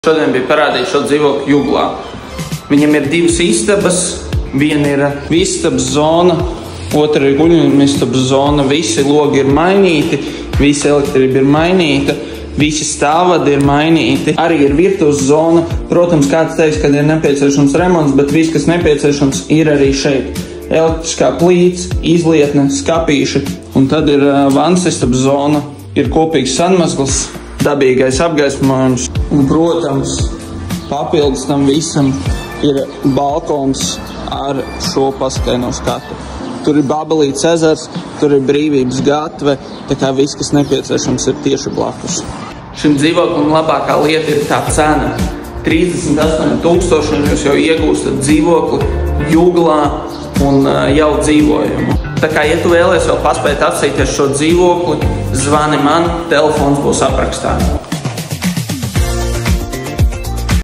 Šodien bija parādījis šo dzīvokli Juglā. Viņam ir divas istabas. Viena ir istabas zona, otra ir guļamistabas zona. Visi logi ir mainīti, visa elektrība ir mainīta, visi stāvvadi ir mainīti. Arī ir virtuves zona. Protams, kāds teiks, ka ir nepieciešams remonts, bet viss, kas nepieciešams, ir arī šeit. Elektriskā plīts, izlietne, skapīši. Un tad ir vannistabas zona, ir kopīgs sanmazgls, dabīgais apgaismojums. Un, protams, papildus tam visam ir balkons ar šo paskaino skatu. Tur ir Babelītes ezers, tur ir Brīvības gatve, tā kā viss, kas nepieciešams, ir tieši blakus. Šim dzīvoklim labākā lieta ir tā cena. 38,000 jūs jau iegūstat dzīvokli Juglā un jau dzīvojumu. Tā kā, ja tu vēlies vēl paspēt apsīties šo dzīvokli, zvani man, telefons būs aprakstā.